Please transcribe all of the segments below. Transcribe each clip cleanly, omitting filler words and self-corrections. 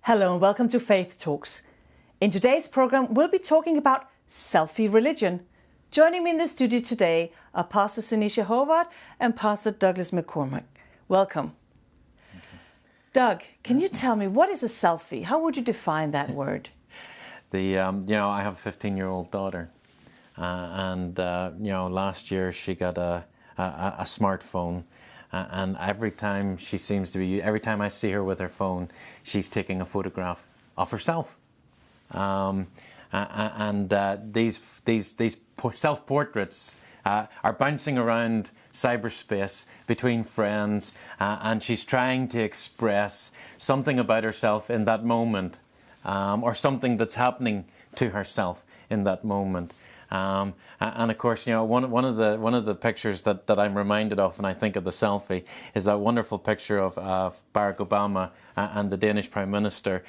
Hello and welcome to Faith Talks. In today's program, we'll be talking about Selfie Religion. Joining me in the studio today are Pastor Sinisha Howard and Pastor Douglas McCormick. Welcome. Doug, can you tell me, what is a selfie? How would you define that word? I have a 15-year-old daughter, and last year she got a smartphone. And every time I see her with her phone, she's taking a photograph of herself. These self-portraits are bouncing around cyberspace between friends, and she's trying to express something about herself in that moment, or something that's happening to herself in that moment. And of course, one of the pictures that I'm reminded of when I think of the selfie is that wonderful picture of Barack Obama and the Danish Prime Minister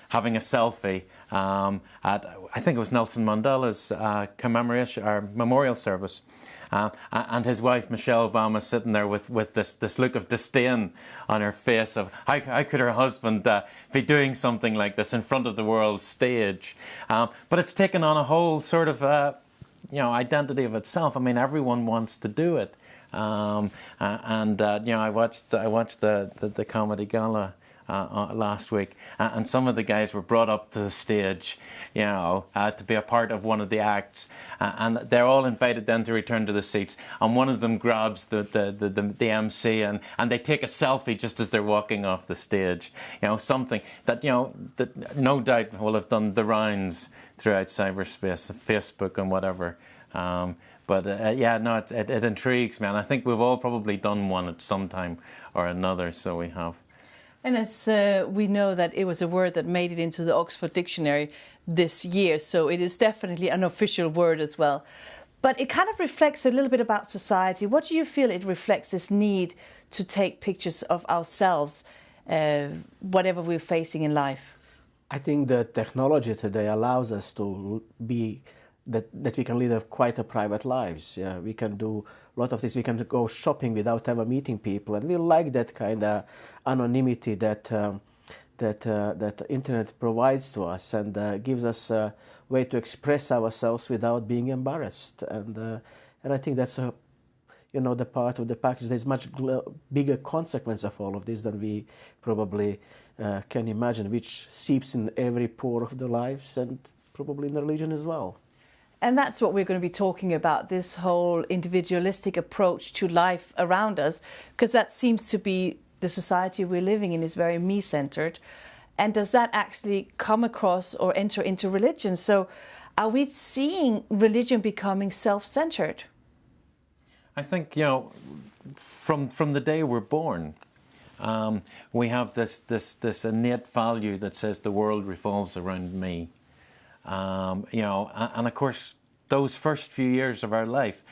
having a selfie at, I think it was Nelson Mandela's commemoration or memorial service. And his wife Michelle Obama sitting there with this look of disdain on her face of how could her husband be doing something like this in front of the world stage. But it's taken on a whole sort of identity of itself. I mean, everyone wants to do it. I watched the comedy gala last week, and some of the guys were brought up to the stage, to be a part of one of the acts, and they're all invited then to return to the seats. And one of them grabs the MC and they take a selfie just as they're walking off the stage. Something that that no doubt will have done the rounds throughout cyberspace, Facebook and whatever. It intrigues me, and I think we've all probably done one at some time or another. So we have. And as we know that it was a word that made it into the Oxford Dictionary this year, so it is definitely an official word as well. But it kind of reflects a little bit about society. What do you feel it reflects, this need to take pictures of ourselves, whatever we're facing in life? I think that technology today allows us to be that we can live quite a private lives. Yeah, we can do a lot of this. We can go shopping without ever meeting people, and we like that kind of anonymity that internet provides to us, and gives us a way to express ourselves without being embarrassed. And I think that's the part of the package. There's much bigger consequence of all of this than we probably can imagine, which seeps in every pore of the lives and probably in the religion as well. And that's what we're going to be talking about, this whole individualistic approach to life around us, because that seems to be the society we're living in, is very me-centered. And does that actually come across or enter into religion? So are we seeing religion becoming self-centered? I think, from the day we're born, we have this innate value that says the world revolves around me. And of course, those first few years of our life,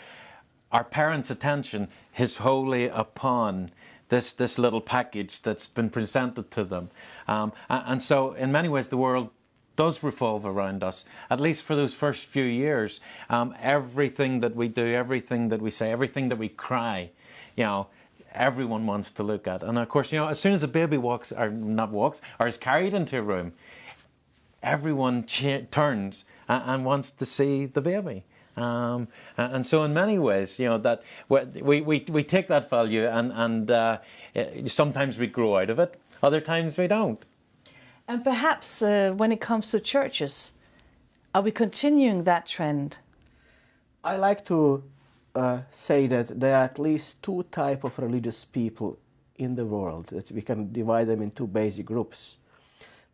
our parents' attention is wholly upon this little package that's been presented to them. And so, in many ways, the world does revolve around us, at least for those first few years. Everything that we do, everything that we say, everything that we cry, everyone wants to look at. And of course, as soon as a baby is carried into a room, everyone turns and wants to see the baby. And so in many ways, that we take that value and sometimes we grow out of it, other times we don't. And perhaps when it comes to churches, are we continuing that trend? I like to say that there are at least two types of religious people in the world, that we can divide them in two basic groups.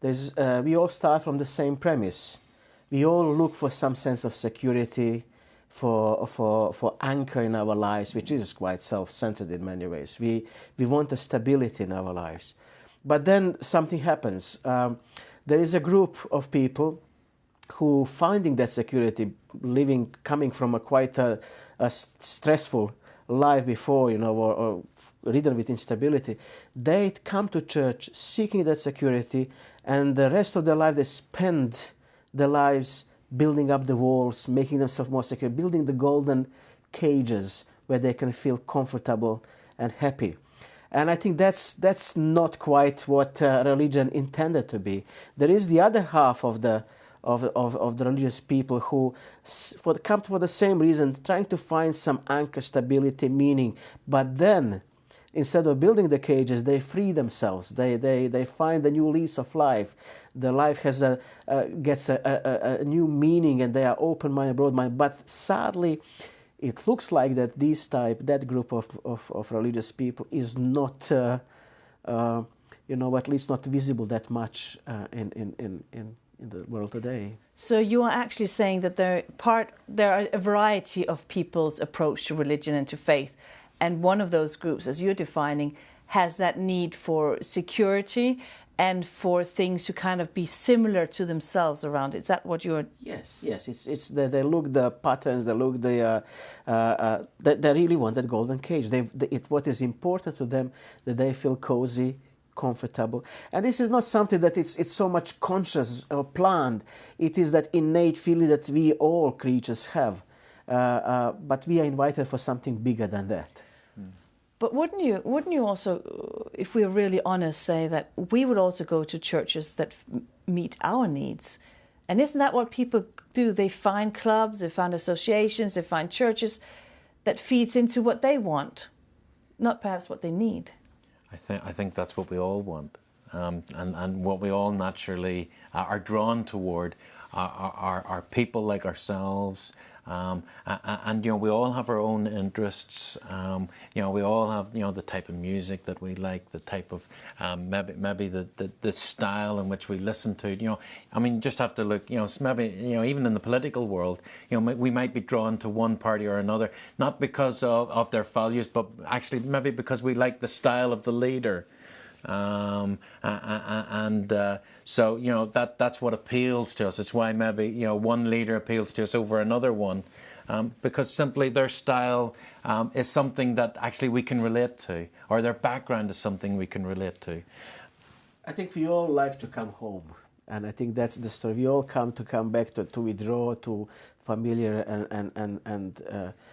We all start from the same premise. We all look for some sense of security, for anchor in our lives, which is quite self-centered in many ways. We want a stability in our lives. But then something happens. There is a group of people who, finding that security, coming from quite a stressful life before, or ridden with instability, they come to church seeking that security, and the rest of their life they spend their lives building up the walls, making themselves more secure, building the golden cages where they can feel comfortable and happy. And I think that's not quite what religion intended to be. There is the other half of the religious people who come for the same reason, trying to find some anchor, stability, meaning. But then, instead of building the cages, they free themselves. They find a new lease of life. The life gets a new meaning, and they are open-minded, broad-minded. But sadly, it looks like that group of religious people is not, at least not visible that much in the world today. So you are actually saying that there are a variety of people's approach to religion and to faith, and one of those groups, as you're defining, has that need for security and for things to kind of be similar to themselves around it. Is that what you're... Yes. It's they look the patterns, they look they really want that golden cage. What is important to them, that they feel cozy, comfortable. And this is not something that it's so much conscious or planned. It is that innate feeling that we all creatures have. But we are invited for something bigger than that. But wouldn't you also, if we're really honest, say that we would also go to churches that meet our needs? And isn't that what people do? They find clubs, they find associations, they find churches that feeds into what they want, not perhaps what they need. I think that's what we all want, and what we all naturally are drawn toward are people like ourselves. And we all have our own interests. We all have the type of music that we like, the type of maybe the style in which we listen to. Just have to look. Maybe even in the political world, we might be drawn to one party or another, not because of their values, but actually maybe because we like the style of the leader. So that's what appeals to us. It's why maybe one leader appeals to us over another one, because simply their style is something that actually we can relate to, or their background is something we can relate to. I think we all like to come home, and I think that's the story. We all come back to withdraw to familiar and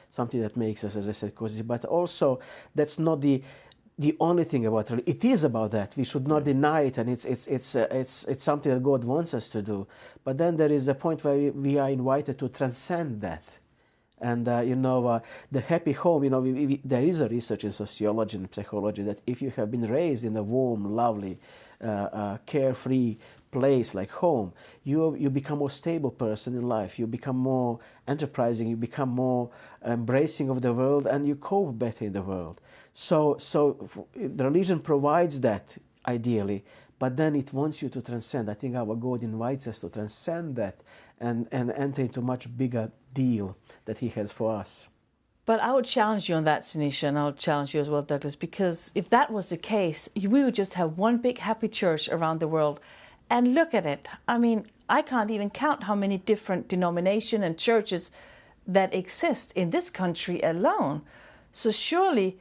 something that makes us, as I said, cozy. But also that's not the only thing about religion. It is about that. We should not deny it, and it's something that God wants us to do. But then there is a point where we are invited to transcend that. And the happy home. There is a research in sociology and psychology that if you have been raised in a warm, lovely, carefree place like home, you become a more stable person in life. You become more enterprising. You become more embracing of the world, and you cope better in the world. So the religion provides that ideally, but then it wants you to transcend. I think our God invites us to transcend that and enter into a much bigger deal that He has for us. But I would challenge you on that, Sinisha, and I would challenge you as well, Douglas, because if that was the case, we would just have one big happy church around the world. And look at it. I can't even count how many different denominations and churches that exist in this country alone. So surely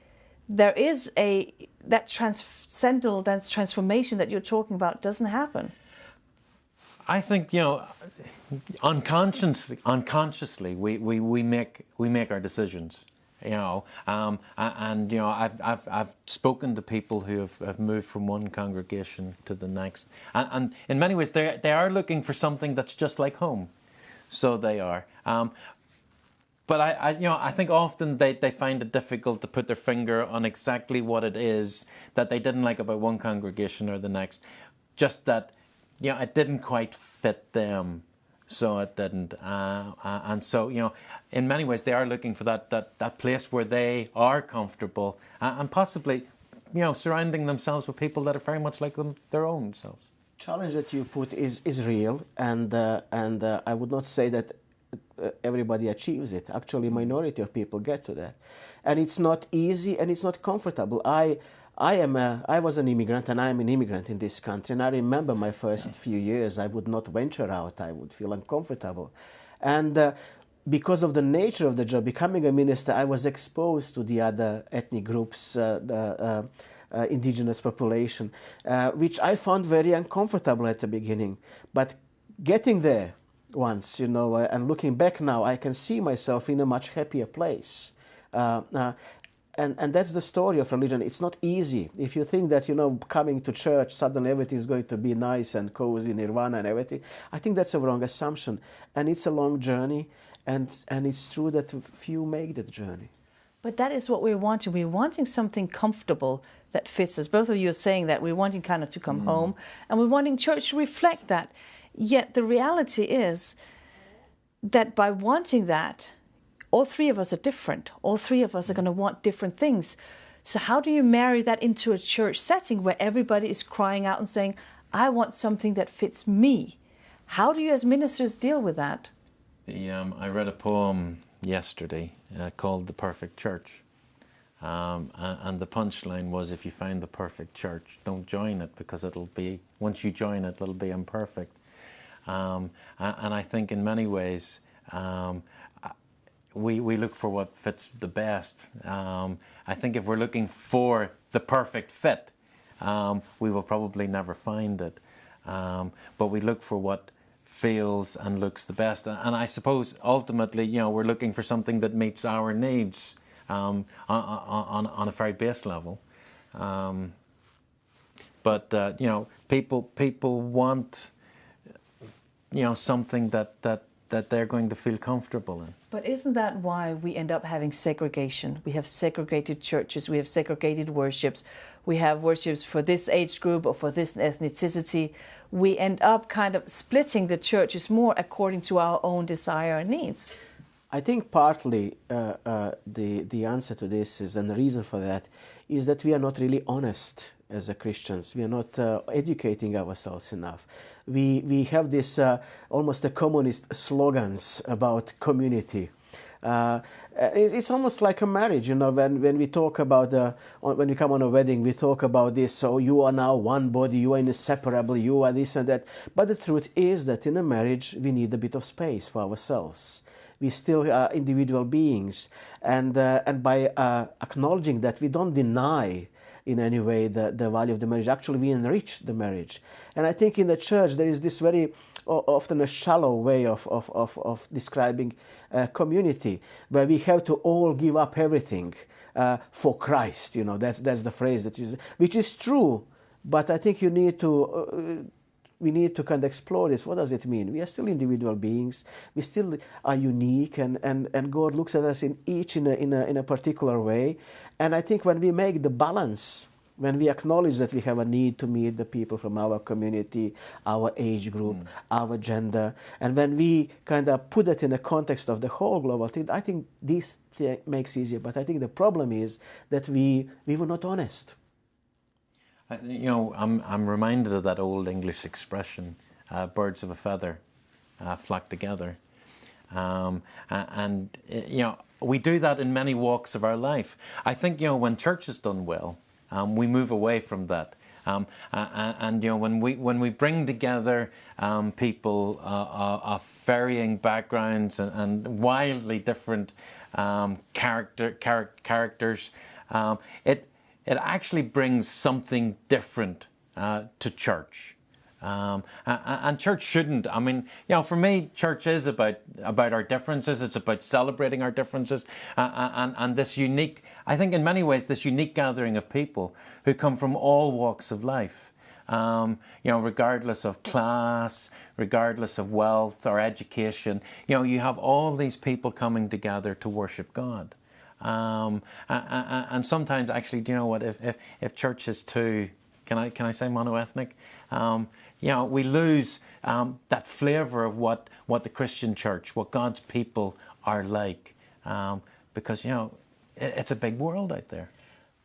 there is that transcendental, that transformation that you're talking about doesn't happen. I think unconsciously we make our decisions. I've spoken to people who have moved from one congregation to the next, and in many ways they are looking for something that's just like home. So they are. But I think often they find it difficult to put their finger on exactly what it is that they didn't like about one congregation or the next. Just that, it didn't quite fit them, so it didn't. And so, in many ways, they are looking for that place where they are comfortable and possibly, surrounding themselves with people that are very much like their own selves. Challenge that you put is real, and I would not say that everybody achieves it. Actually, a minority of people get to that, and it's not easy and it's not comfortable. I was an immigrant, and I am an immigrant in this country, and I remember my first few years I would not venture out. I would feel uncomfortable, and because of the nature of the job, becoming a minister, I was exposed to the other ethnic groups, the indigenous population, which I found very uncomfortable at the beginning. But getting there once, and looking back now, I can see myself in a much happier place. And that's the story of religion. It's not easy. If you think that, coming to church, suddenly everything is going to be nice and cozy, nirvana and everything, I think that's a wrong assumption. And it's a long journey, and it's true that few make that journey. But that is what we're wanting. We're wanting something comfortable that fits us. Both of you are saying that. We're wanting kind of to come home, and we're wanting church to reflect that. Yet the reality is that by wanting that, all three of us are different. All three of us are going to want different things. So how do you marry that into a church setting where everybody is crying out and saying, I want something that fits me? How do you as ministers deal with that? I read a poem yesterday called The Perfect Church. And the punchline was, if you find the perfect church, don't join it, because once you join it, it'll be imperfect. And I think in many ways, we look for what fits the best. I think if we're looking for the perfect fit, we will probably never find it. But we look for what feels and looks the best. And I suppose ultimately, we're looking for something that meets our needs on a very base level. But people want something that they're going to feel comfortable in. But isn't that why we end up having segregation? We have segregated churches, we have segregated worships, we have worships for this age group or for this ethnicity. We end up kind of splitting the churches more according to our own desire and needs. I think partly the answer to this is, and the reason for that, is that we are not really honest as a Christians. We are not educating ourselves enough. We have this almost a communist slogans about community. It's almost like a marriage, when we talk about, when we come on a wedding, we talk about this, so you are now one body, you are inseparable, you are this and that. But the truth is that in a marriage, we need a bit of space for ourselves. We still are individual beings. And by acknowledging that, we don't deny in any way the value of the marriage. Actually, we enrich the marriage. And I think in the church there is this very often a shallow way of describing community, where we have to all give up everything for Christ. That's the phrase which is true. But I think we need to kind of explore this. What does it mean? We are still individual beings. We still are unique, and God looks at us in a particular way. And I think when we make the balance, when we acknowledge that we have a need to meet the people from our community, our age group, our gender, and when we kind of put that in the context of the whole global thing, I think this makes easier. But I think the problem is that we were not honest. I'm reminded of that old English expression, birds of a feather flock together. We do that in many walks of our life. I think, when church is done well, we move away from that. When we bring together people of varying backgrounds and wildly different characters, it actually brings something different to church. And church shouldn't. For me, church is about our differences. It's about celebrating our differences. And this unique, I think in many ways, this unique gathering of people who come from all walks of life. Regardless of class, regardless of wealth or education, you have all these people coming together to worship God. And sometimes, actually, do you know what? If church is too, can I say monoethnic? We lose that flavour of what the Christian church, what God's people are like, because it's a big world out there.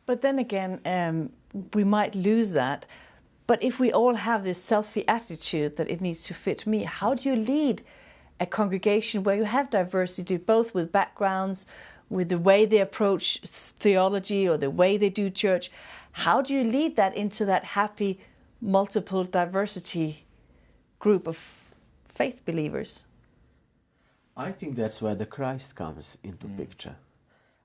But then again, we might lose that. But if we all have this selfie attitude that it needs to fit me, how do you lead a congregation where you have diversity, both with backgrounds, with the way they approach theology or the way they do church? How do you lead that into that happy, multiple diversity group of faith believers? I think that's where the Christ comes into picture.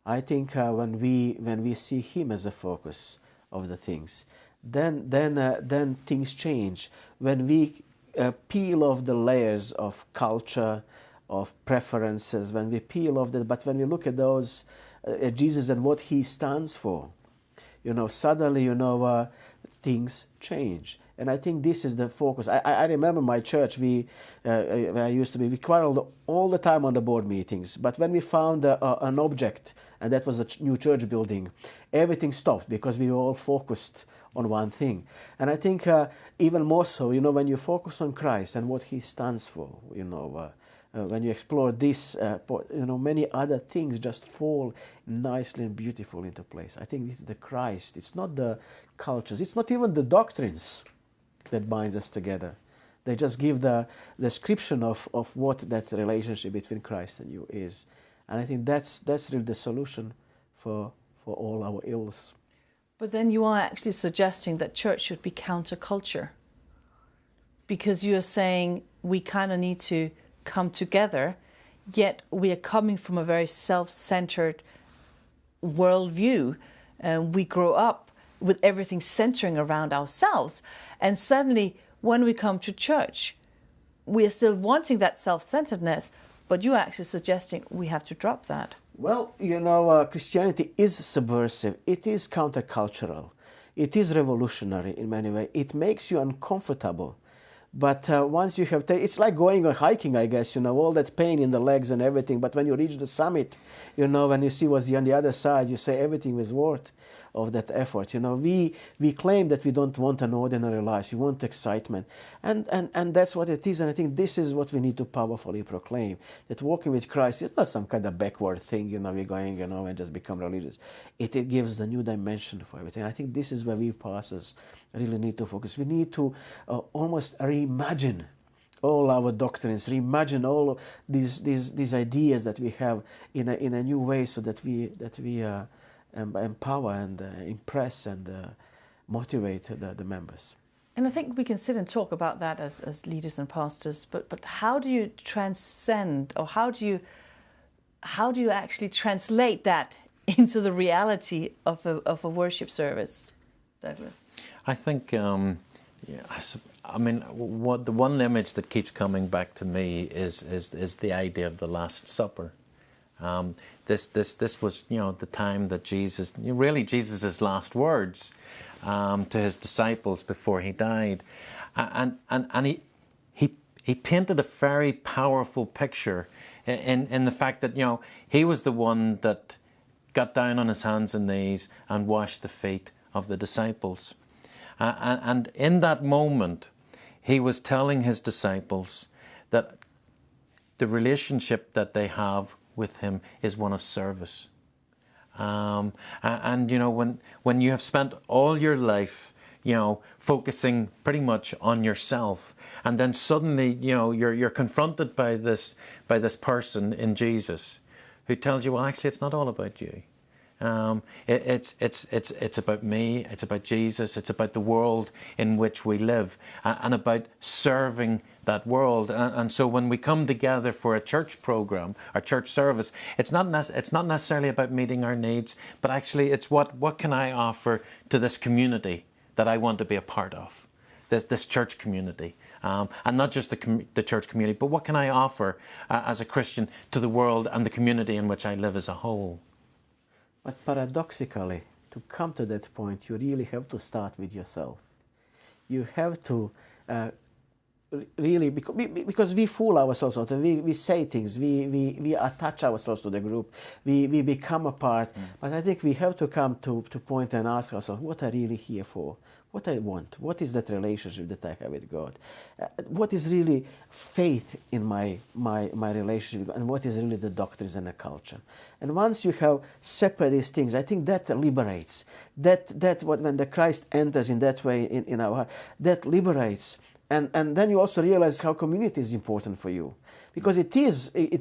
I think when we see Him as a focus of the things, then things change. When we peel off the layers of culture, of preferences, when we peel off that, but when we look at those Jesus and what he stands for, suddenly, things change. And I think this is the focus. I remember my church, where I used to be, we quarreled all the time on the board meetings. But when we found an object, and that was a new church building, everything stopped because we were all focused on one thing. And I think even more so, when you focus on Christ and what he stands for, when you explore this, many other things just fall nicely and beautiful into place. I think it's the Christ. It's not the cultures. It's not even the doctrines that binds us together. They just give the description of what that relationship between Christ and you is. And I think that's really the solution for all our ills. But then you are actually suggesting that church should be counterculture. Because you are saying we kind of need to come together, yet we are coming from a very self-centered worldview. We grow up with everything centering around ourselves. And suddenly, when we come to church, we are still wanting that self-centeredness, but you're actually suggesting we have to drop that. Well, Christianity is subversive. It is countercultural. It is revolutionary in many ways. It makes you uncomfortable. But once you have it's like going or hiking, I guess, all that pain in the legs and everything. But when you reach the summit, when you see what's on the other side, you say everything was worth of that effort. We claim that we don't want an ordinary life. We want excitement. And that's what it is. And I think this is what we need to powerfully proclaim. That walking with Christ is not some kind of backward thing, we're going, and just become religious. It gives the new dimension for everything. I think this is where we pastors really need to focus. We need to almost reimagine all our doctrines, reimagine all these ideas that we have in a new way, so that we empower and impress and motivate the members. And I think we can sit and talk about that as leaders and pastors, but how do you transcend, or how do you actually translate that into the reality of a worship service, Douglas? I think, the one image that keeps coming back to me is the idea of the Last Supper. This was, the time that Jesus' last words to his disciples before he died, and he painted a very powerful picture in the fact that he was the one that got down on his hands and knees and washed the feet of the disciples, and in that moment he was telling his disciples that the relationship that they have with him is one of service. And when you have spent all your life, focusing pretty much on yourself, and then suddenly, you're confronted by this person in Jesus who tells you, well, actually, it's not all about you. It's about me. It's about Jesus. It's about the world in which we live, and about serving that world. And so when we come together for a church program, our church service, it's not necessarily about meeting our needs, but actually it's what can I offer to this community that I want to be a part of, this church community, and not just the church community, but what can I offer as a Christian to the world and the community in which I live as a whole. But paradoxically, to come to that point, you really have to start with yourself. You have to really, because we fool ourselves, we say things, we attach ourselves to the group, we become a part. But I think we have to come to point and ask ourselves, what are really here for? What I want? What is that relationship that I have with God? What is really faith in my relationship, and what is really the doctrines and the culture? And once you have separated these things, I think that liberates. When the Christ enters in that way in our heart, that liberates. And then you also realize how community is important for you. Because it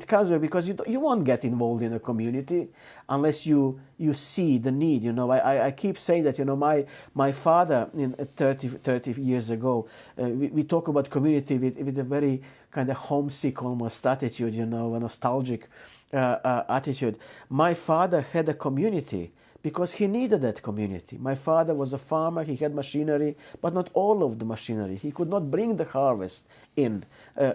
comes because you won't get involved in a community unless you see the need. I keep saying that, my father 30 years ago, we talk about community with a very kind of homesick almost attitude, a nostalgic attitude. My father had a community because he needed that community. My father was a farmer, he had machinery, but not all of the machinery. He could not bring the harvest in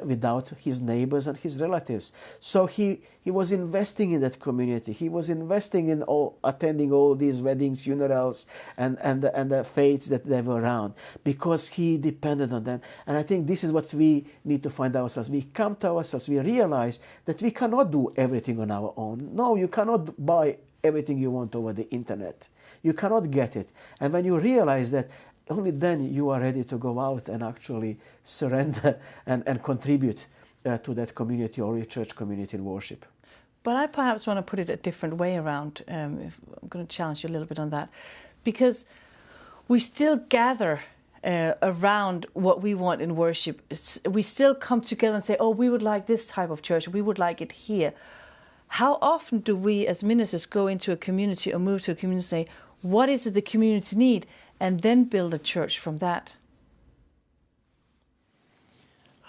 without his neighbors and his relatives. So he was investing in that community. He was investing in attending all these weddings, funerals, and the faiths that they were around, because he depended on them. And I think this is what we need to find ourselves. We come to ourselves, we realize that we cannot do everything on our own. No, you cannot buy everything you want over the internet. You cannot get it. And when you realize that, only then you are ready to go out and actually surrender and contribute to that community or your church community in worship. But I perhaps want to put it a different way around. If I'm going to challenge you a little bit on that. Because we still gather around what we want in worship. We still come together and say, oh, we would like this type of church. We would like it here. How often do we as ministers go into a community or move to a community and say, what is it the community need? And then build a church from that?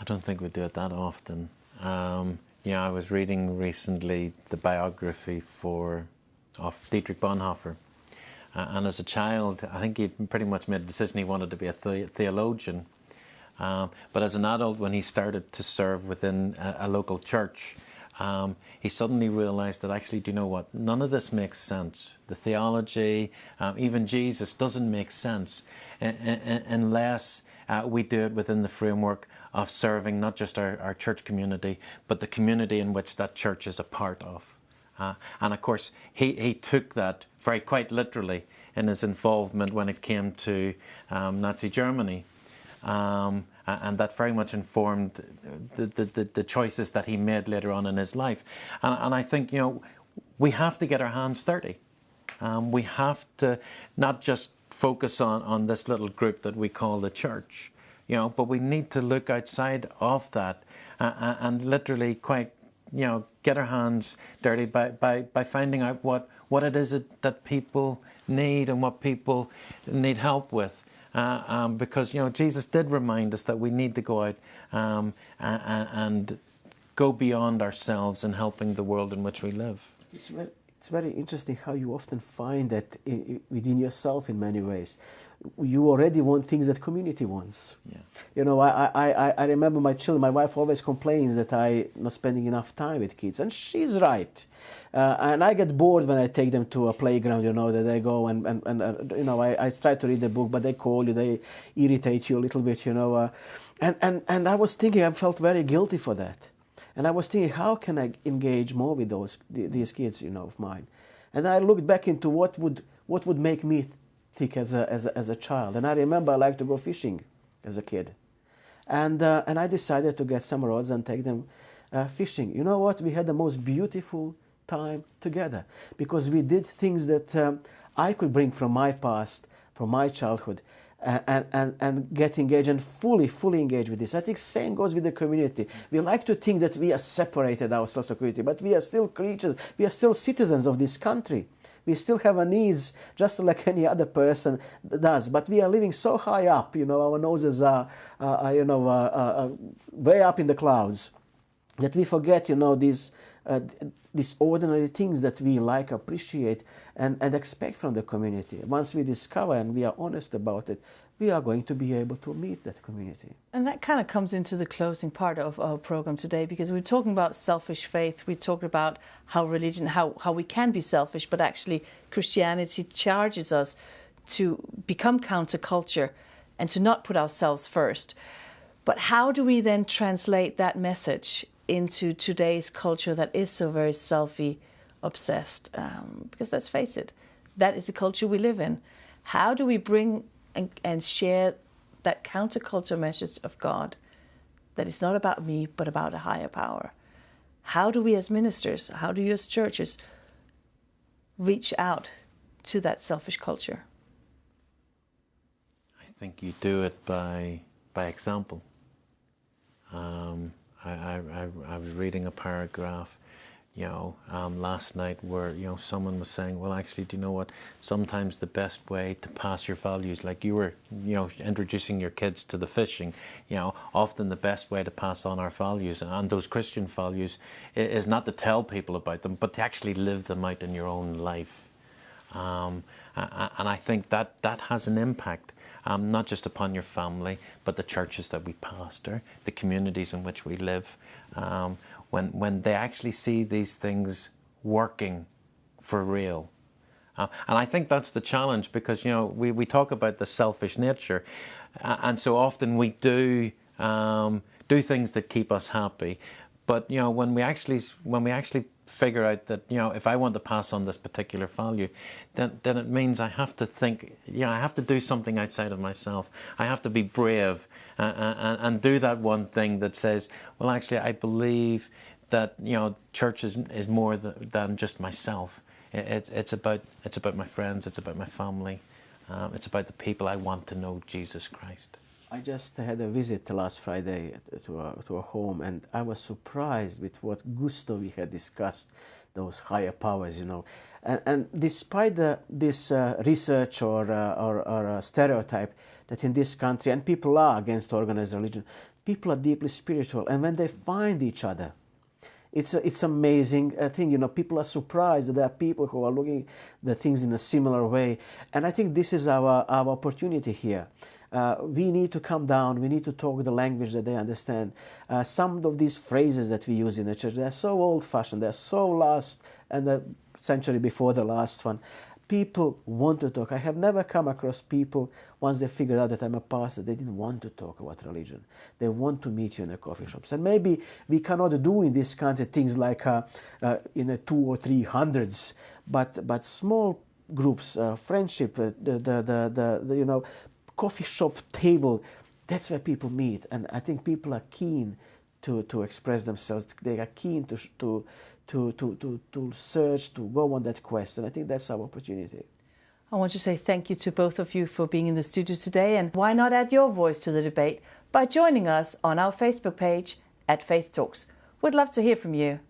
I don't think we do it that often. I was reading recently the biography of Dietrich Bonhoeffer. And as a child, I think he pretty much made a decision he wanted to be a theologian. But as an adult, when he started to serve within a local church, he suddenly realized that actually, do you know what? None of this makes sense. The theology, even Jesus, doesn't make sense unless we do it within the framework of serving not just our church community, but the community in which that church is a part of. And of course, he took that quite literally in his involvement when it came to Nazi Germany. And that very much informed the choices that he made later on in his life. And I think, we have to get our hands dirty. We have to not just focus on this little group that we call the church, but we need to look outside of that and literally get our hands dirty by finding out what it is that people need and what people need help with. Because Jesus did remind us that we need to go out and go beyond ourselves in helping the world in which we live. It's very interesting how you often find that within yourself in many ways. You already want things that community wants. Yeah. I remember my children. My wife always complains that I'm not spending enough time with kids, and she's right. And I get bored when I take them to a playground. That they go and I try to read the book, but they call you, they irritate you a little bit. And I was thinking, I felt very guilty for that. And I was thinking, how can I engage more with these kids, of mine? And I looked back into what would make me tick as a child. And I remember I liked to go fishing as a kid. And I decided to get some rods and take them fishing. You know what? We had the most beautiful time together because we did things that I could bring from my past, from my childhood, and get engaged and fully engaged with this. I think same goes with the community. We like to think that we are separated ourselves from the community, but we are still creatures. We are still citizens of this country. We still have our needs just like any other person does. But we are living so high up, our noses are way up in the clouds, that we forget, these ordinary things that we like, appreciate, and expect from the community. Once we discover and we are honest about it, we are going to be able to meet that community. And that kind of comes into the closing part of our program today, because we're talking about selfish faith. We're talking about how religion, how we can be selfish, but actually Christianity charges us to become counterculture and to not put ourselves first. But how do we then translate that message into today's culture that is so very selfie obsessed? Because let's face it, that is the culture we live in. How do we bring and share that counterculture message of God, that it's not about me, but about a higher power? How do we as ministers, how do you as churches reach out to that selfish culture? I think you do it by example. I was reading a paragraph, last night where, someone was saying, well, actually, do you know what? Sometimes the best way to pass your values, like you were, introducing your kids to the fishing, often the best way to pass on our values and those Christian values is not to tell people about them, but to actually live them out in your own life. And I think that has an impact, not just upon your family, but the churches that we pastor, the communities in which we live, when they actually see these things working for real. And I think that's the challenge, because, you know, we talk about the selfish nature, and so often we do things that keep us happy. But, you know, when we actually figure out that, you know, if I want to pass on this particular value, then it means I have to think, you know, I have to do something outside of myself. I have to be brave and do that one thing that says, well, actually, I believe that, you know, church is more than just myself. It's about my friends. It's about my family. It's about the people I want to know Jesus Christ. I just had a visit last Friday to a home, and I was surprised with what gusto we had discussed, those higher powers, you know. And despite this research or stereotype that in this country, and people are against organized religion, people are deeply spiritual, and when they find each other, it's amazing thing, you know. People are surprised that there are people who are looking at the things in a similar way, and I think this is our opportunity here. We need to come down, we need to talk the language that they understand. Some of these phrases that we use in the church, they're so old-fashioned, they're so last, and the century before the last one. People want to talk. I have never come across people, once they figured out that I'm a pastor, they didn't want to talk about religion. They want to meet you in the coffee shops. And maybe we cannot do in this country things like in the 200 or 300s, but small groups, friendship, the you know, coffee shop table, that's where people meet. And I think people are keen to express themselves. They are keen to search, to go on that quest. And I think that's our opportunity. I want to say thank you to both of you for being in the studio today. And why not add your voice to the debate by joining us on our Facebook page at FAITHtalks. We'd love to hear from you.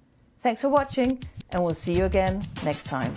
Thanks for watching, and we'll see you again next time.